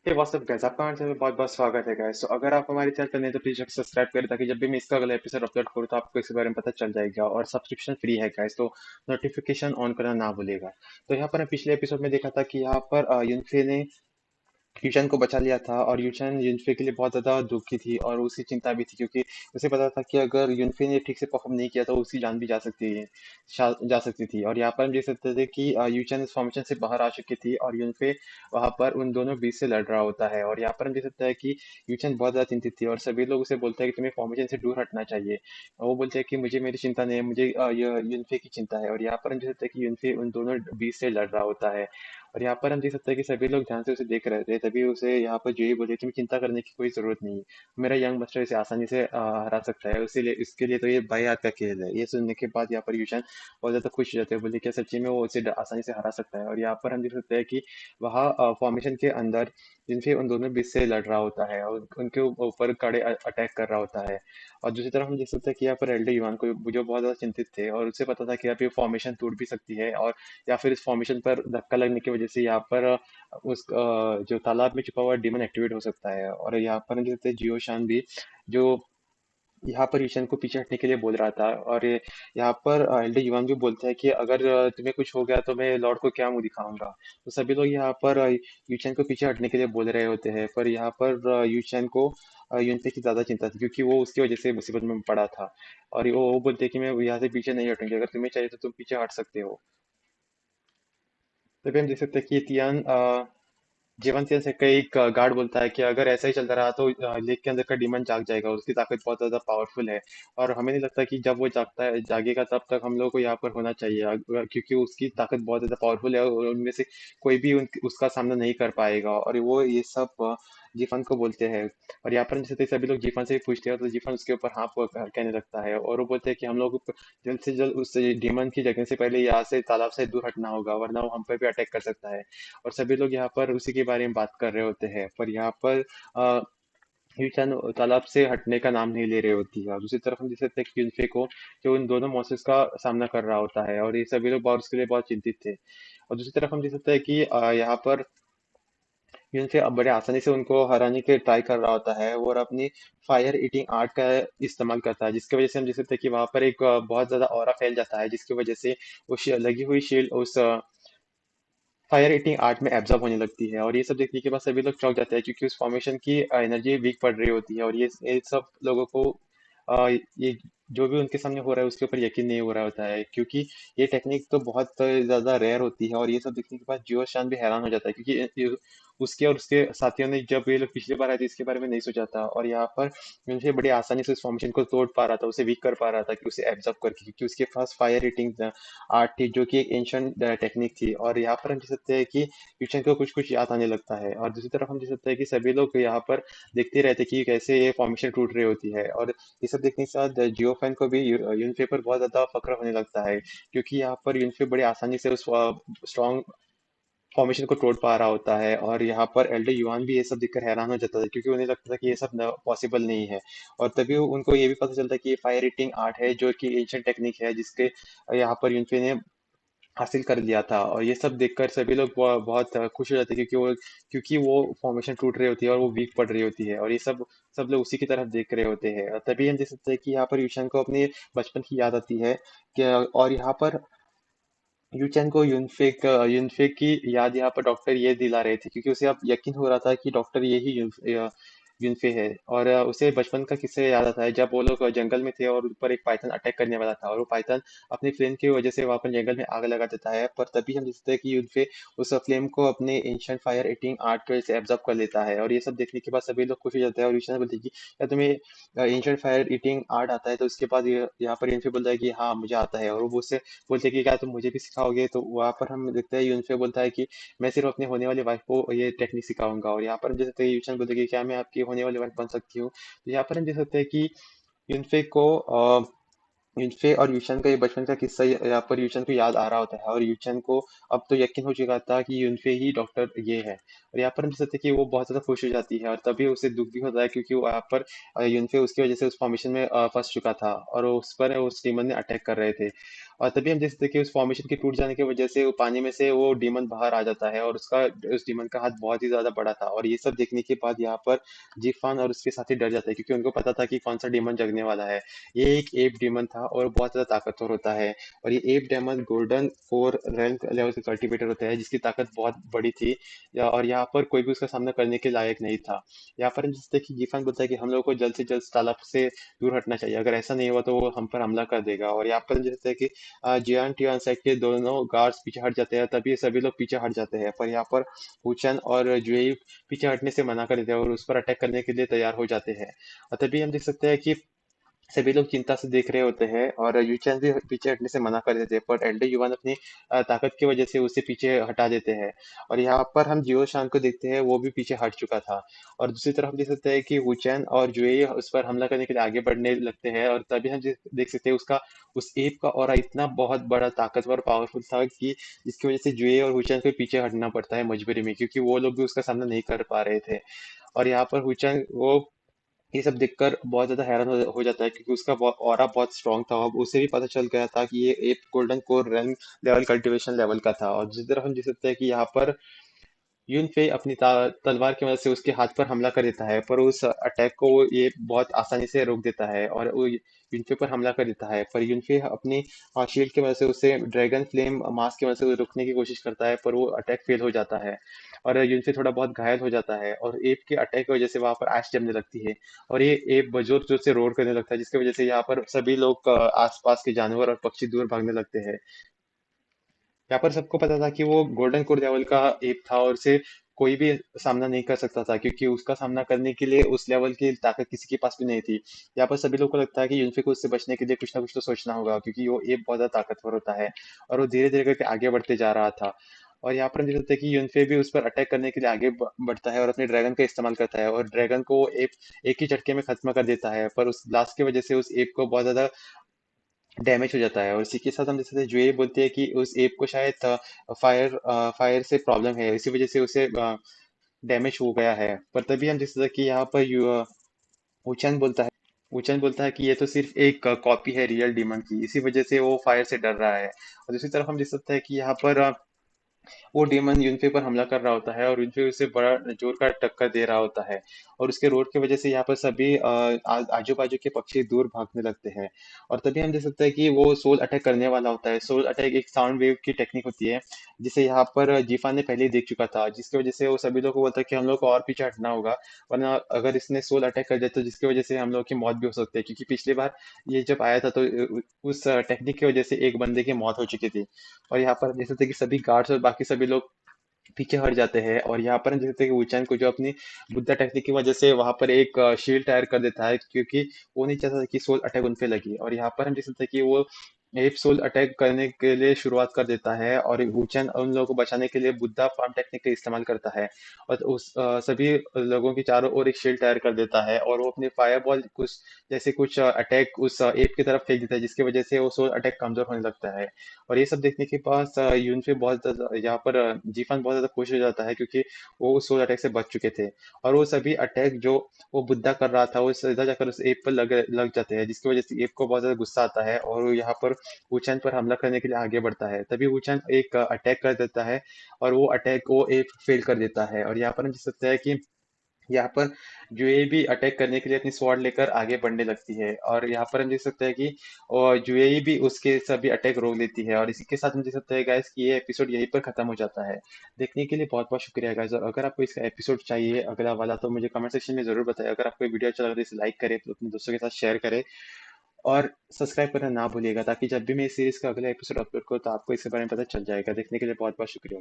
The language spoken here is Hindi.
हे व्हाट्सअप गाइस, आपका हमारे चैनल में बहुत बहुत स्वागत है गाइस। तो अगर आप हमारे चैनल पर नए तो प्लीज सब्सक्राइब करें ताकि जब भी मैं इसका अगला एपिसोड अपलोड करूँ तो आपको इसके बारे में पता चल जाएगा। और सब्सक्रिप्शन फ्री है गाइस, तो नोटिफिकेशन ऑन करना ना भूलेगा। तो यहाँ पर हम पिछले एपिसोड में देखा था कि यहाँ पर युनफे ने यूचन को बचा लिया था और यूचन यूनफे के लिए बहुत ज्यादा दुखी थी और उसकी चिंता भी थी, क्योंकि उसे पता था कि अगर यूनफे ने ठीक से परफॉर्म नहीं किया तो उसकी जान भी जा सकती थी। और यहाँ पर हम देख सकते थे कि यूचन इस फॉर्मेशन से बाहर आ चुकी थी और यूनफे वहां पर उन दोनों बीच से लड़ रहा होता है। और यहाँ पर हम देख सकते हैं कि यूचन बहुत ज्यादा चिंतित थी और सभी लोग उसे बोलते हैं कि तुम्हें फॉर्मेशन से दूर हटना चाहिए। और वो बोलते हैं कि मुझे मेरी चिंता नहीं है, मुझे ये यूनफे की चिंता है। और यहाँ पर हम देख सकते हैं कि यूनफे उन दोनों बीच से लड़ रहा होता है। और यहाँ पर हम देख सकते हैं कि सभी लोग ध्यान से उसे देख रहे थे, तभी उसे यहाँ पर जूही बोली तुम्हें चिंता करने की कोई जरूरत नहीं है, मेरा यंग बस्टर इसे आसानी से हरा सकता है, इसीलिए इसके लिए तो ये बाई हाथ का खेल है। ये सुनने के बाद यहाँ पर यूशन बहुत ज्यादा खुश हो जाते हैं, बोले क्या सच्ची में वो उसे आसानी से हरा सकता है। और यहाँ पर हम देख सकते हैं कि वहाँ फॉर्मेशन के अंदर जिनसे उन दोनों बीच से लड़ रहा होता है और उनके ऊपर कड़े अटैक कर रहा होता है। और दूसरी तरफ हम देख सकते हैं कि यहाँ पर एल्डर युवान को जो बहुत ज्यादा चिंतित थे और उसे पता था कि यहाँ पे फॉर्मेशन टूट भी सकती है, और या फिर इस फॉर्मेशन पर धक्का लगने की वजह से यहाँ पर जो तालाब में छुपा हुआ डीमन एक्टिवेट हो सकता है। और यहाँ पर हम देख सकते हैं जियो शान भी जो यहाँ पर ईशन को पीछे हटने के लिए बोल रहा था। और यहाँ पर एल्डर युवान भी बोलता है कि अगर तुम्हें कुछ हो गया तो मैं लॉर्ड को क्या मुंह दिखाऊंगा। तो सभी लोग यहाँ पर यूचेन को पीछे हटने के लिए बोल रहे होते हैं, पर यहाँ पर यूचेन को यूनफे की ज्यादा चिंता थी, क्योंकि वो उसकी वजह से मुसीबत में पड़ा था। और वो बोलते हैं कि मैं यहाँ से पीछे नहीं हटूंगी, अगर तुम्हें चाहिए तो तुम पीछे हट सकते हो। तभी हम देख सकते हैं कि तियान जीवन से ऐसे कई गार्ड बोलता है कि अगर ऐसा ही चलता रहा तो लेक के अंदर का डीमन जाग जाएगा, उसकी ताकत बहुत ज्यादा पावरफुल है। और हमें नहीं लगता कि जब वो जागेगा तब तक हम लोग को यहाँ पर होना चाहिए, क्योंकि उसकी ताकत बहुत ज्यादा पावरफुल है और उनमें से कोई भी उसका सामना नहीं कर पाएगा। और वो ये सब जीफन को बोलते हैं। और यहाँ पर जैसे सभी लोग जीफन से ही पूछते हैं तो जीफन उसके ऊपर हाँ कहने लगता है, और वो बोलते हैं कि हम लोग जल्द से जल्द उस डीमन की जगह से पहले यहाँ से तालाब से दूर हटना होगा, वरना वो हम पे भी अटैक कर सकता है। और सभी लोग यहाँ पर उसी के बारे में बात कर रहे होते हैं, पर यहाँ पर यूचान तालाब से हटने का नाम नहीं ले रहे होती है। और दूसरी तरफ हम देख सकते हैं कि यूनफे को जो उन दोनों मॉन्स्टर्स का सामना कर रहा होता है, और ये सभी लोग बहुत उसके लिए बहुत चिंतित थे। और दूसरी तरफ हम देख सकते हैं कि यहाँ पर यूनफे अब बड़े आसानी से उनको हराने के ट्राई कर रहा होता है और अपनी फायर ईटिंग आर्ट का इस्तेमाल करता है, जिसकी वजह से हम देख सकते हैं कि वहां पर एक बहुत ज्यादा ऑरा फैल जाता है, जिसकी वजह से वो लगी हुई शील्ड उस फायर ईटिंग आर्ट में एब्जॉर्ब होने लगती है। और ये सब देखने के बाद सभी लोग चौंक जाते हैं, क्योंकि उस फॉर्मेशन की एनर्जी वीक पड़ रही होती है। और ये सब लोगों को ये जो भी उनके सामने हो रहा है उसके ऊपर यकीन नहीं हो रहा होता है, क्योंकि ये टेक्निक तो बहुत ज्यादा रेयर होती है। और ये सब देखने के बाद जियो शान भी हैरान हो जाता है, क्योंकि उसके और उसके साथियों ने जब ये लोग पिछली बार आए थे इसके बारे में नहीं सोचा था। और यहाँ पर मुझे बड़ी आसानी से उस फॉर्मेशन को तोड़ पा रहा था, उसे वीक कर पा रहा था कि उसे एब्जॉर्ब करके, क्योंकि उसके पास फायर ईटिंग आर्ट थी जो कि एक एंशियंट टेक्निक थी। और यहाँ पर हम देख सकते हैं कि यूचेन को कुछ कुछ याद आने लगता है। और दूसरी तरफ हम देख सकते हैं कि सभी लोग यहाँ पर देखते रहते हैं कि कैसे ये फॉर्मेशन टूट रही होती है। और ये सब देखने के साथ जियो फैन को भी यूनफे पर बहुत ज्यादा फक्र होने लगता है, क्योंकि यहाँ पर यूनफे बड़ी आसानी से उस स्ट्रॉन्ग फॉर्मेशन को तोड़ पा रहा होता है। और यहाँ पर एल्डर युवान भी ये सब देखकर हैरान हो जाता था, क्योंकि उन्हें लगता था कि ये सब पॉसिबल नहीं है। और तभी उनको ये भी पता चलता है कि ये फायर ईटिंग आर्ट है जो कि एंशियंट टेक्निक है, जिसके यहाँ पर यूनफे ने हासिल कर लिया था। और ये सब देखकर सभी लोग बहुत खुश हो जाते हैं, क्योंकि वो फॉर्मेशन टूट रही होती है और वो वीक पड़ रही होती है। और ये सब सब लोग उसी की तरफ देख रहे होते हैं। और तभी हम देख सकते हैं कि यहाँ पर यूशन को अपने बचपन की याद आती है कि और यहाँ पर यूचेन को यूनफे की याद यहाँ पर डॉक्टर ये दिला रहे थे, क्योंकि उसे अब यकीन हो रहा था कि डॉक्टर ये ही यूनफे है। और उसे बचपन का किस्सा याद आता है जब वो लोग जंगल में थे और ऊपर एक पाइथन अटैक करने वाला था, और वो पाइथन अपनी फ्लेम की वजह से वहां पर जंगल में आग लगा देता है। पर तभी हम देखते हैं कि यूनफे उस फ्लेम को अपने एंशियंट फायर ईटिंग आर्ट की वजह से एब्जॉर्ब कर लेता है। और ये सब देखने के बाद सभी लोग खुश हो जाते हैं और यूशन बोलते हैं कि क्या तुम्हें एंशियंट फायर ईटिंग आर्ट आता है। तो उसके बाद यहाँ पर यूनफे बोलता है कि हाँ मुझे आता है, और वो उससे बोलते हैं कि क्या तुम मुझे भी सिखाओगे। तो वहां पर हम देखते हैं यूनफे बोलता है कि मैं सिर्फ अपने होने वाली वाइफ को ये टेक्निक सिखाऊंगा। और यहाँ पर हम देख सकते हैं यूशन बोलते हैं कि क्या मैं आपकी होने वाली वाइफ बन सकती हूँ। तो यहाँ पर हम देख सकते हैं कि यूनफे को यूनफे और यूशन का ये बचपन का किस्सा यहाँ पर यूशन को याद आ रहा होता है, और यूशन को अब तो यकीन हो चुका था कि यूनफे ही डॉक्टर ये है। और यहाँ पर हम देख सकते हैं कि वो बहुत ज्यादा खुश हो जाती है, और तभी उसे दुख भी होता है, क्योंकि वो यहाँ पर यूनफे उसकी वजह से उस फॉर्मेशन में फंस चुका था और उस पर उस डीमन ने अटैक कर रहे थे। और तभी हम जैसे कि उस फॉर्मेशन के टूट जाने की वजह से वो पानी में से वो डीमन बाहर आ जाता है, और उसका उस डीमन का हाथ बहुत ही ज्यादा बड़ा था। और ये सब देखने के बाद यहाँ पर जीफान और उसके साथी डर जाते हैं, क्योंकि उनको पता था कि कौन सा डीमन जगने वाला है। ये एक एप डीमन था और बहुत ज्यादा ताकतवर होता है। और ये ape demon golden core rank level का कल्टीवेटर होता है, जिसकी ताकत बहुत बड़ी थी। और यहाँ पर कोई भी उसका सामना करने के लायक नहीं था। यहाँ पर हम जैसे कि जीफान बोलता है कि हम लोग को जल्द से जल्द इस तालाब से दूर हटना चाहिए, अगर ऐसा नहीं हुआ तो वो हम पर हमला कर देगा। और यहाँ पर जैसे कि जियान टियान साइड के दोनों गार्ड्स पीछे हट जाते हैं, तभी सभी लोग पीछे हट जाते हैं। पर यहाँ पर हुचन और जुई पीछे हटने से मना कर देते हैं और उस पर अटैक करने के लिए तैयार हो जाते हैं। और तभी हम देख सकते हैं कि सभी लोग चिंता से देख रहे होते हैं, और यूचेन भी पीछे हटने से मना कर देते हैं, पर एल्डर युवान अपनी ताकत की वजह से उसे पीछे हटा देते हैं। और यहाँ पर हम जियो शान को देखते हैं, वो भी पीछे हट चुका था। और दूसरी तरफ हम देख सकते हैं कि वुचेन और जुए उस पर हमला करने के लिए आगे बढ़ने लगते हैं, और तभी हम देख सकते हैं उसका उस एप का ऑरा इतना बहुत बड़ा ताकतवर पावरफुल था कि जिसकी वजह से जुए और हुचेन को पीछे हटना पड़ता है मजबूरी में, क्योंकि वो लोग भी उसका सामना नहीं कर पा रहे थे। और यहाँ पर हुचेन वो ये सब देखकर बहुत ज्यादा हैरान हो जाता है, क्योंकि उसका ऑरा बहुत स्ट्रांग था। अब उसे भी पता चल गया था कि ये एक golden core rank level cultivation level का था। और जिस तरह हम देख सकते हैं कि यहाँ पर यूनफे अपनी तलवार की मदद से उसके हाथ पर हमला कर देता है, पर उस अटैक को ये बहुत आसानी से रोक देता है और वो यूनफे पर हमला कर देता है। पर यूनफे अपनी शील्ड की मदद से उसे ड्रैगन फ्लेम मास्क की मदद से रोकने की कोशिश करता है, पर वो अटैक फेल हो जाता है। और यूनफे थोड़ा बहुत घायल हो जाता है, और एप के अटैक की वजह से वहां पर आग जमने लगती है। और ये एप जोर जोर से रोर करने लगता है, जिसकी वजह से यहाँ पर सभी लोग आसपास के जानवर और पक्षी दूर भागने लगते हैं। यहाँ पर सबको पता था कि वो गोल्डन कोर लेवल का एप था, और उसे कोई भी सामना नहीं कर सकता था, क्योंकि उसका सामना करने के लिए उस लेवल की ताकत किसी के पास भी नहीं थी। यहाँ पर सभी लोगों को लगता है कि यूनफे को उससे बचने के लिए कुछ ना कुछ तो सोचना होगा, क्योंकि वो एप बहुत ज्यादा ताकतवर होता है। और वो धीरे धीरे करके आगे बढ़ते जा रहा था। और यहाँ पर हम देख सकते हैं कि यूनफे भी उस पर अटैक करने के लिए आगे बढ़ता है और अपने ड्रैगन का इस्तेमाल करता है, और ड्रैगन को वो एक ही झटके में खत्म कर देता है। पर उस ब्लास्ट की वजह से उस एप को बहुत ज्यादा डैमेज हो जाता है। और इसी के साथ हम जैसे जो ये बोलते हैं कि उस एप को शायद फायर से प्रॉब्लम है, इसी वजह से उसे डैमेज हो गया है। पर तभी हम जैसे कि यहाँ पर ऊचन बोलता है ऊचन बोलता है कि ये तो सिर्फ एक कॉपी है रियल डीमन की, इसी वजह से वो फायर से डर रहा है। और दूसरी तरफ हम देख सकते हैं कि यहाँ पर वो डेमन यूनफे पर हमला कर रहा होता है, और यूनफे उसे बड़ा जोर का टक्कर दे रहा होता है। और उसके रोड की वजह से यहाँ पर सभी आजू बाजू के पक्षी दूर भागने लगते हैं। और तभी हम देख सकते हैं कि वो सोल अटैक करने वाला होता है। सोल अटैक एक साउंड वेव की टेक्निक होती है, जिसे यहाँ पर जीफा ने पहले ही देख चुका था, जिसकी वजह से वो सभी लोगों को बोलता है कि हम लोग को और पीछे हटना होगा, वरना अगर इसने सोल अटैक कर दिया तो जिसकी वजह से हम लोग की मौत भी हो सकती है, क्योंकि पिछली बार ये जब आया था तो उस टेक्निक की वजह से एक बंदे की मौत हो चुकी थी। और यहाँ पर देख सकते हैं कि सभी गार्ड्स और बाकी सभी लोग पीछे हट जाते हैं। और यहाँ पर हम देख सकते हैं कि वुचैन को जो अपनी बुद्धा टेक्निक की वजह से वहां पर एक शील्ड तैयार कर देता है, क्योंकि वो नहीं चाहता था कि सोल अटैक उन पे लगे। और यहाँ पर हम देख सकते हैं कि वो एप सोल अटैक करने के लिए शुरुआत कर देता है, और वुचैन उन लोगों को बचाने के लिए बुद्धा फार्म टेक्निक का इस्तेमाल करता है, और उस सभी लोगों की चारों ओर एक शील्ड तैयार कर देता है। और वो अपने फायर बॉल कुछ जैसे कुछ अटैक उस एप की तरफ फेंक देता है, जिसकी वजह से वो सोल अटैक कमजोर होने लगता है। और ये सब देखने के बाद यूनफे बहुत ज्यादा यहाँ पर जीफान बहुत ज्यादा खुश हो जाता है, क्योंकि वो उस सोल अटैक से बच चुके थे। और वो सभी अटैक जो वो बुद्धा कर रहा था वो सीधा जाकर उस एप पर लग लग जाते हैं, जिसकी वजह से एप को बहुत ज्यादा गुस्सा आता है, और वो यहाँ पर वुचैन पर हमला करने के लिए आगे बढ़ता है। तभी वुचैन एक अटैक कर देता है, और वो अटैक वो एप फेल कर देता है। और यहाँ पर हम देख सकते हैं कि यहाँ पर जुए भी अटैक करने के लिए अपनी स्वॉर्ड लेकर आगे बढ़ने लगती है, और यहाँ पर हम देख सकते हैं कि जुए भी उसके सभी अटैक रोक लेती है। और इसी के साथ हम देख सकते हैं गाइस कि ये एपिसोड यहीं पर खत्म हो जाता है। देखने के लिए बहुत बहुत शुक्रिया गाइस, और अगर आपको इसका एपिसोड चाहिए अगला वाला तो मुझे कमेंट सेक्शन में जरूर बताएं। अगर आपको ये वीडियो अच्छा लगा तो इसे लाइक करें, तो अपने दोस्तों के साथ शेयर करें, और सब्सक्राइब करना ना भूलिएगा, ताकि जब भी मैं इस सीरीज का अगला एपिसोड अपलोड करूँ तो आपको इसके बारे में पता चल जाएगा। देखने के लिए बहुत बहुत शुक्रिया।